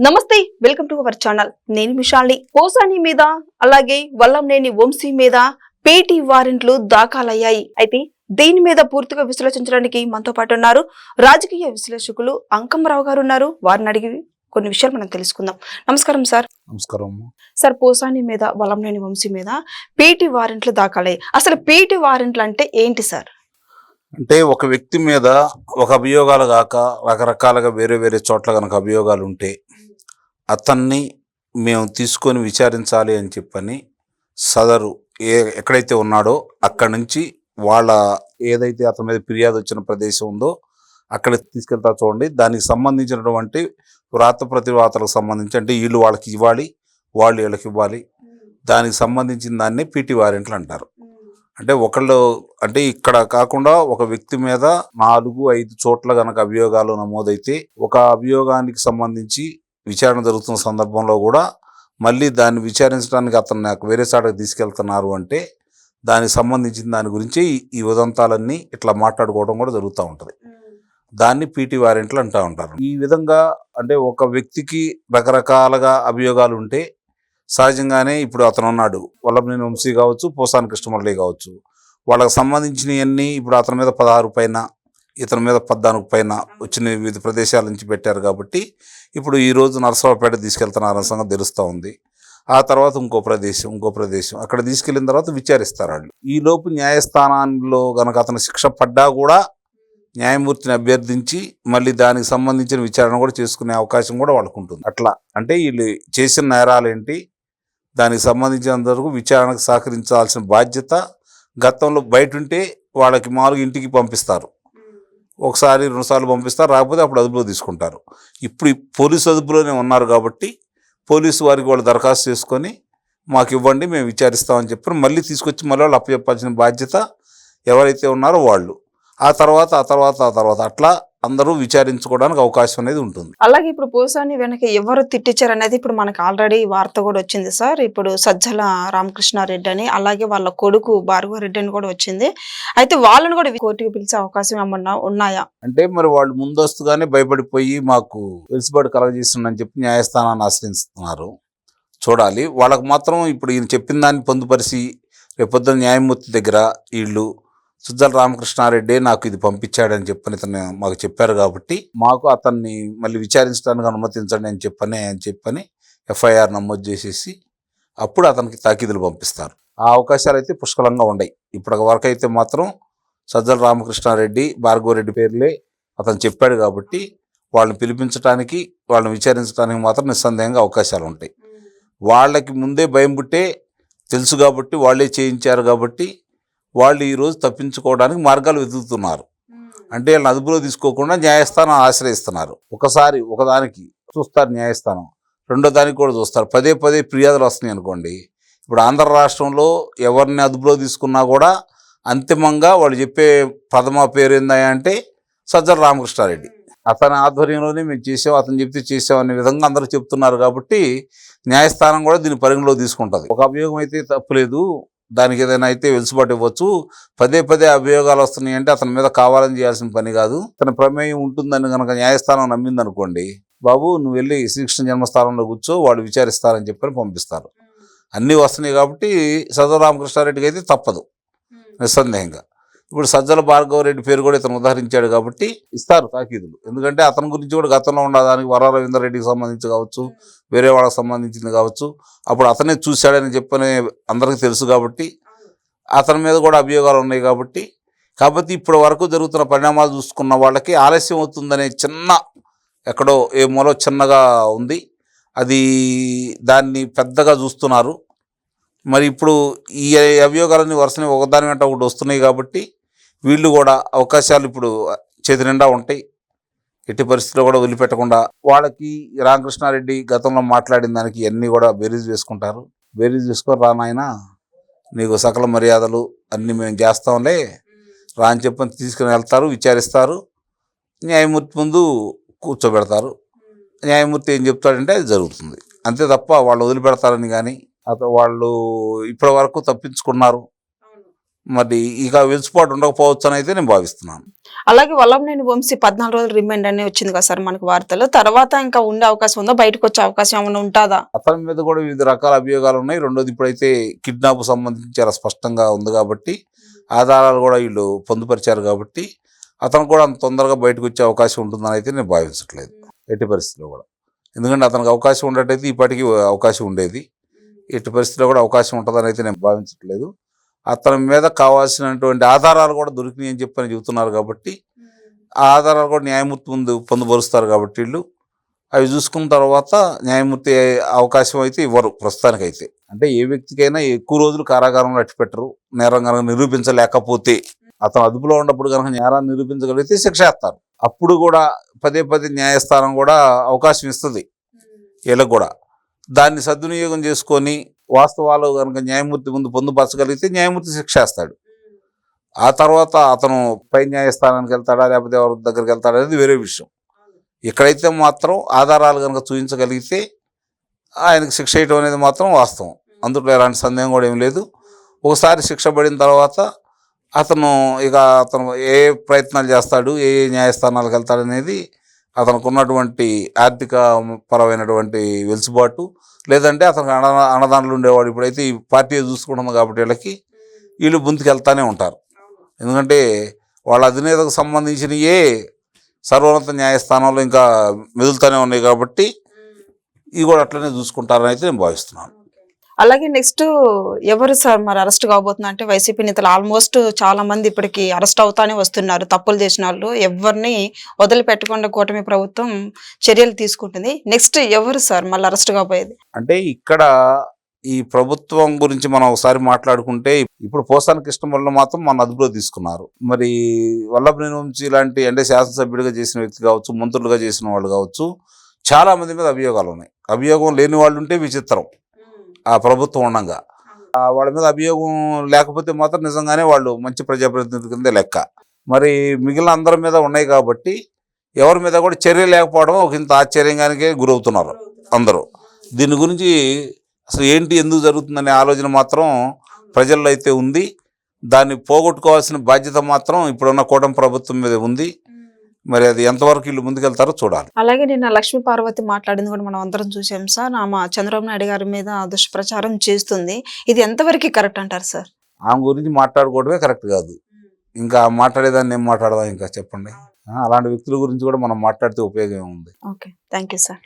నమస్తే, welcome to our channel. నేను మిషాల్ని. పోసాని మీద అలాగే వల్లంనేని వంశీ మీద పేటీ వారెంట్లు దాఖలయ్యాయి. అయితే దీని మీద పూర్తిగా విశ్లేషించడానికి మనతో పాటు ఉన్నారు రాజకీయ విశ్లేషకులు అంకమరావు గారు ఉన్నారు. వారిని అడిగి కొన్ని విషయాలు మనం తెలుసుకుందాం. నమస్కారం సార్. నమస్కారం సార్, పోసాని మీద వల్లంనేని వంశీ మీద పేటీ వారెంట్లు దాఖలయ్యాయి. అసలు పేటీ వారెంట్లు అంటే ఏంటి సార్? అంటే ఒక వ్యక్తి మీద ఒక అభియోగాలు కాక రకరకాలుగా వేరే వేరే చోట్ల కనుక అభియోగాలు ఉంటే అతన్ని మేము తీసుకొని విచారించాలి అని చెప్పని సదరు ఎక్కడైతే ఉన్నాడో అక్కడి నుంచి వాళ్ళ ఏదైతే అతని మీద ఫిర్యాదు వచ్చిన ప్రదేశం ఉందో అక్కడ తీసుకెళ్తా చూడండి. దానికి సంబంధించినటువంటి వ్రాత ప్రతివాతలకు సంబంధించి అంటే వీళ్ళు వాళ్ళకి ఇవ్వాలి, వాళ్ళు వీళ్ళకి ఇవ్వాలి, దానికి సంబంధించిన దాన్ని పీటీ వారెంట్లు అంటారు. అంటే ఒకళ్ళు అంటే ఇక్కడ కాకుండా ఒక వ్యక్తి మీద 4-5 చోట్ల కనుక అభియోగాలు నమోదైతే ఒక అభియోగానికి సంబంధించి విచారణ జరుగుతున్న సందర్భంలో కూడా మళ్ళీ దాన్ని విచారించడానికి అతన్ని వేరే చాటకు తీసుకెళ్తున్నారు అంటే దానికి సంబంధించిన దాని గురించి ఈ ఉదంతాలన్నీ ఇట్లా మాట్లాడుకోవడం కూడా జరుగుతూ ఉంటుంది. దాన్ని పీటీ వారెంట్లు అంటూ ఉంటారు. ఈ విధంగా అంటే ఒక వ్యక్తికి రకరకాలుగా అభియోగాలు ఉంటే సహజంగానే ఇప్పుడు అతను ఉన్నాడు, వల్లంనేని వంశీ కావచ్చు, పోసాని కృష్ణమురళి కావచ్చు, వాళ్ళకి సంబంధించినవన్నీ ఇప్పుడు అతని మీద 16 పైన ఇతని మీద 14 పైన వచ్చిన వివిధ ప్రదేశాల నుంచి పెట్టారు. కాబట్టి ఇప్పుడు ఈరోజు నరసరావుపేట తీసుకెళ్తున్నారన్న సంగతి తెలుస్తూ ఉంది. ఆ తర్వాత ఇంకో ప్రదేశం అక్కడ తీసుకెళ్ళిన తర్వాత విచారిస్తారు వాళ్ళు. ఈలోపు న్యాయస్థానాల్లో కనుక అతను శిక్ష పడ్డా కూడా న్యాయమూర్తిని అభ్యర్థించి మళ్ళీ దానికి సంబంధించిన విచారణ కూడా చేసుకునే అవకాశం కూడా వాళ్ళకు ఉంటుంది. అట్లా అంటే వీళ్ళు చేసిన నేరాలు ఏంటి, దానికి సంబంధించినంత వరకు విచారణకు సహకరించాల్సిన బాధ్యత గతంలో బయట ఉంటే వాళ్ళకి మామూలుగా ఇంటికి పంపిస్తారు, 1-2 సార్లు పంపిస్తారు, రాకపోతే అప్పుడు అదుపులో తీసుకుంటారు. ఇప్పుడు పోలీసు అదుపులోనే ఉన్నారు కాబట్టి పోలీసు వారికి వాళ్ళు దరఖాస్తు చేసుకొని మాకు ఇవ్వండి మేము విచారిస్తామని చెప్పి మళ్ళీ తీసుకొచ్చి మళ్ళీ వాళ్ళు అప్పచెప్పాల్సిన బాధ్యత ఎవరైతే ఉన్నారో వాళ్ళు ఆ తర్వాత అట్లా అందరూ విచారించుకోవడానికి అవకాశం అనేది ఉంటుంది. అలాగే ఇప్పుడు పోసాని వెనక ఎవరు తిట్టించారు అనేది ఇప్పుడు మనకు ఆల్రెడీ వార్త కూడా వచ్చింది సార్. ఇప్పుడు సజ్జల రామకృష్ణారెడ్డి అని అలాగే వాళ్ళ కొడుకు భార్గవరెడ్డి అని కూడా వచ్చింది. అయితే వాళ్ళని కూడా కోర్టుకు పిలిచే అవకాశం ఏమన్నా ఉన్నాయా? అంటే మరి వాళ్ళు ముందస్తుగానే భయపడిపోయి మాకు వెలుసుబాటు కలగజేస్తుందని చెప్పి న్యాయస్థానాన్ని ఆశ్రయిస్తున్నారు. చూడాలి. వాళ్ళకు మాత్రం ఇప్పుడు ఈయన చెప్పిన దాన్ని పొందుపరిచి రేపొద్దున న్యాయమూర్తి దగ్గర వీళ్ళు సజ్జల రామకృష్ణారెడ్డి నాకు ఇది పంపించాడని చెప్పని ఇతను మాకు చెప్పారు కాబట్టి మాకు అతన్ని మళ్ళీ విచారించడానికి అనుమతించండి అని చెప్పని ఎఫ్ఐఆర్ నమోదు చేసేసి అప్పుడు అతనికి తాకీదులు పంపిస్తారు. ఆ అవకాశాలు అయితే పుష్కలంగా ఉన్నాయి. ఇప్పటి వరకు అయితే మాత్రం సజ్జల రామకృష్ణారెడ్డి, భార్గవరెడ్డి పేర్లే అతను చెప్పాడు కాబట్టి వాళ్ళని పిలిపించడానికి వాళ్ళని విచారించడానికి మాత్రం నిస్సందేహంగా అవకాశాలు ఉంటాయి. వాళ్ళకి ముందే భయం పుట్టే తెలుసు కాబట్టి వాళ్ళే చేయించారు కాబట్టి వాళ్ళు ఈరోజు తప్పించుకోవడానికి మార్గాలు వెతుకుతున్నారు. అంటే వాళ్ళని అదుపులో తీసుకోకుండా న్యాయస్థానం ఆశ్రయిస్తున్నారు. ఒకసారి ఒకదానికి చూస్తారు న్యాయస్థానం, రెండో దానికి కూడా చూస్తారు. పదే ఫిర్యాదులు వస్తున్నాయి అనుకోండి. ఇప్పుడు ఆంధ్ర రాష్ట్రంలో ఎవరిని అదుపులో తీసుకున్నా కూడా అంతిమంగా వాళ్ళు చెప్పే ప్రథమ పేరు ఏందా అంటే సజ్జల రామకృష్ణారెడ్డి. అతని ఆధ్వర్యంలోనే మేము చేసాం, అతను చెప్తే చేసాం అనే విధంగా అందరూ చెప్తున్నారు కాబట్టి న్యాయస్థానం కూడా దీన్ని పరిగణలో తీసుకుంటుంది. ఒక అభియోగం అయితే తప్పులేదు, దానికి ఏదైనా అయితే వెలుసుబాటు ఇవ్వచ్చు. పదే అభియోగాలు వస్తున్నాయి అంటే అతని మీద కావాలని చేయాల్సిన పని కాదు. అతని ప్రమేయం ఉంటుందని కనుక న్యాయస్థానం నమ్మిందనుకోండి, బాబు నువ్వు వెళ్ళి శ్రీకృష్ణ జన్మస్థానంలో కూర్చో వాళ్ళు విచారిస్తారని చెప్పని పంపిస్తారు. అన్నీ వస్తున్నాయి కాబట్టి సజ్జల రామకృష్ణారెడ్డికి అయితే తప్పదు నిస్సందేహంగా. ఇప్పుడు సజ్జల భార్గవరెడ్డి పేరు కూడా ఇతను ఉదాహరించాడు కాబట్టి ఇస్తారు తాకీదులు. ఎందుకంటే అతని గురించి కూడా గతంలో ఉండడానికి వర రవీందర్ రెడ్డికి సంబంధించి కావచ్చు, వేరే వాళ్ళకి సంబంధించింది కావచ్చు, అప్పుడు అతనే చూశాడని చెప్పని అందరికీ తెలుసు కాబట్టి అతని మీద కూడా అభియోగాలు ఉన్నాయి కాబట్టి ఇప్పటి వరకు జరుగుతున్న పరిణామాలు చూసుకున్న వాళ్ళకి ఆలస్యం అవుతుందనే చిన్న ఎక్కడో ఏ మూలో చిన్నగా ఉంది. అది దాన్ని పెద్దగా చూస్తున్నారు. మరి ఇప్పుడు ఈ అభియోగాలన్నీ వరుసని ఒకదాని వెంట ఒకటి వస్తున్నాయి కాబట్టి వీళ్ళు కూడా అవకాశాలు ఇప్పుడు చేతి నిండా ఉంటాయి. ఎట్టి పరిస్థితుల్లో కూడా వదిలిపెట్టకుండా వాళ్ళకి రామకృష్ణారెడ్డి గతంలో మాట్లాడిన దానికి ఇవన్నీ కూడా బేరీజ్ వేసుకుంటారు. బేరీజ్ వేసుకొని రా నాయనా నీకు సకల మర్యాదలు అన్నీ మేము చేస్తాంలే రా అని చెప్పని తీసుకుని వెళ్తారు, విచారిస్తారు, న్యాయమూర్తి ముందు కూర్చోబెడతారు. న్యాయమూర్తి ఏం చెప్తాడంటే అది జరుగుతుంది. అంతే తప్ప వాళ్ళు వదిలిపెడతారని కానీ వాళ్ళు ఇప్పటి వరకు తప్పించుకున్నారు, మరి ఇక వెలుసుబాటు ఉండకపోవచ్చు అని అయితే నేను భావిస్తున్నాను. అలాగే వల్లంనేని వంశీ 14 రోజులు రిమాండ్ అని వచ్చింది కదా సార్ మనకు వార్తలు. తర్వాత ఇంకా ఉండే అవకాశం ఉందా? బయటకు వచ్చే అవకాశం ఏమైనా ఉంటుందా? అతని మీద కూడా వివిధ రకాల అభియోగాలు ఉన్నాయి. రెండోది ఇప్పుడైతే కిడ్నాప్ సంబంధించి చాలా స్పష్టంగా ఉంది కాబట్టి ఆధారాలు కూడా వీళ్ళు పొందుపరిచారు కాబట్టి అతను కూడా అంత తొందరగా బయటకు వచ్చే అవకాశం ఉంటుందని అయితే నేను భావించట్లేదు ఎట్టి పరిస్థితిలో కూడా. ఎందుకంటే అతనికి అవకాశం ఉండేటైతే ఇప్పటికీ అవకాశం ఉండేది. ఎట్టి పరిస్థితిలో కూడా అవకాశం ఉంటుందని అయితే నేను భావించట్లేదు. అతని మీద కావాల్సినటువంటి ఆధారాలు కూడా దొరికినాయి అని చెప్పని చెబుతున్నారు కాబట్టి ఆ ఆధారాలు కూడా న్యాయమూర్తి ముందు పొందుపరుస్తారు కాబట్టి వీళ్ళు అవి చూసుకున్న తర్వాత న్యాయమూర్తి అవకాశం అయితే ఇవ్వరు ప్రస్తుతానికైతే. అంటే ఏ వ్యక్తికైనా ఎక్కువ రోజులు కారాగారంలో అట్టిపెట్టరు. నేరం కనుక నిరూపించలేకపోతే, అతను అదుపులో ఉన్నప్పుడు కనుక నేరాన్ని నిరూపించగలిగితే శిక్ష వేస్తారు. అప్పుడు కూడా పదే పదే న్యాయస్థానం కూడా అవకాశం ఇస్తుంది వీళ్ళకు కూడా. దాన్ని సద్వినియోగం చేసుకొని వాస్తవాలు కనుక న్యాయమూర్తి ముందు పొందుపరచగలిగితే న్యాయమూర్తి శిక్ష వేస్తాడు. ఆ తర్వాత అతను పై న్యాయస్థానానికి వెళ్తాడా లేకపోతే ఎవరి దగ్గరికి వెళ్తాడా అనేది వేరే విషయం. ఇక్కడైతే మాత్రం ఆధారాలు కనుక చూపించగలిగితే ఆయనకు శిక్ష వేయటం అనేది మాత్రం వాస్తవం. అందులో ఎలాంటి సందేహం కూడా ఏం లేదు. ఒకసారి శిక్ష పడిన తర్వాత అతను ఏ ప్రయత్నాలు చేస్తాడు, ఏ న్యాయస్థానాలకు వెళ్తాడు అనేది అతనికి ఉన్నటువంటి ఆర్థిక పరమైనటువంటి వెలుసుబాటు, లేదంటే అతనికి అన్నదానులు ఉండేవాడు. ఇప్పుడైతే ఈ పార్టీ చూసుకుంటుంది కాబట్టి వీళ్ళు ముందుకు వెళ్తానే ఉంటారు. ఎందుకంటే వాళ్ళ అధినేతకు సంబంధించిన సర్వోన్నత న్యాయస్థానంలో ఇంకా మెదులుతూనే ఉన్నాయి కాబట్టి ఇవి కూడా అట్లనే చూసుకుంటారని అయితే నేను భావిస్తున్నాను. అలాగే నెక్స్ట్ ఎవరు సార్ మరి అరెస్ట్ కాబోతున్నా? అంటే వైసీపీ నేతలు ఆల్మోస్ట్ చాలా మంది ఇప్పటికి అరెస్ట్ అవుతానే వస్తున్నారు. తప్పులు చేసిన వాళ్ళు ఎవరిని వదిలిపెట్టకుండా కూటమి ప్రభుత్వం చర్యలు తీసుకుంటుంది. నెక్స్ట్ ఎవరు సార్ మళ్ళీ అరెస్ట్ కాబోయేది? అంటే ఇక్కడ ఈ ప్రభుత్వం గురించి మనం ఒకసారి మాట్లాడుకుంటే ఇప్పుడు పోసాని కృష్ణమురళిని మాత్రం మన అదుపులో తీసుకున్నారు. మరి వల్లభనేని వంశీ ఇలాంటి అంటే శాసనసభ్యుడిగా చేసిన వ్యక్తి కావచ్చు, మంత్రులుగా చేసిన వాళ్ళు కావచ్చు, చాలా మంది మీద అభియోగాలు ఉన్నాయి. అభియోగం లేని వాళ్ళు ఉంటే విచిత్రం ఆ ప్రభుత్వం ఉండగా. వాళ్ళ మీద అభియోగం లేకపోతే మాత్రం నిజంగానే వాళ్ళు మంచి ప్రజాప్రతినిధి కిందే లెక్క. మరి మిగిలిన అందరి మీద ఉన్నాయి కాబట్టి ఎవరి మీద కూడా చర్య లేకపోవడం ఒక ఇంత ఆశ్చర్యంగానికే గురవుతున్నారు అందరూ. దీని గురించి అసలు ఏంటి, ఎందుకు జరుగుతుందనే ఆలోచన మాత్రం ప్రజల్లో అయితే ఉంది. దాన్ని పోగొట్టుకోవాల్సిన బాధ్యత మాత్రం ఇప్పుడున్న కూటమి ప్రభుత్వం మీద ఉంది. మరి అది ఎంతవరకు వీళ్ళు ముందుకెళ్తారో చూడాలి. అలాగే నిన్న లక్ష్మీ పార్వతి మాట్లాడింది కూడా మనం అందరం చూసాం సార్. ఆమె చంద్రబాబు నాయుడు గారి మీద దుష్ప్రచారం చేస్తుంది. ఇది ఎంతవరకు కరెక్ట్ అంటారు సార్? ఆమె గురించి మాట్లాడుకోవడమే కరెక్ట్ కాదు. ఇంకా మాట్లాడేదాన్ని ఏం మాట్లాడదాం ఇంకా చెప్పండి. అలాంటి వ్యక్తుల గురించి కూడా మనం మాట్లాడితే ఉపయోగం ఉంది. Okay, thank you sir.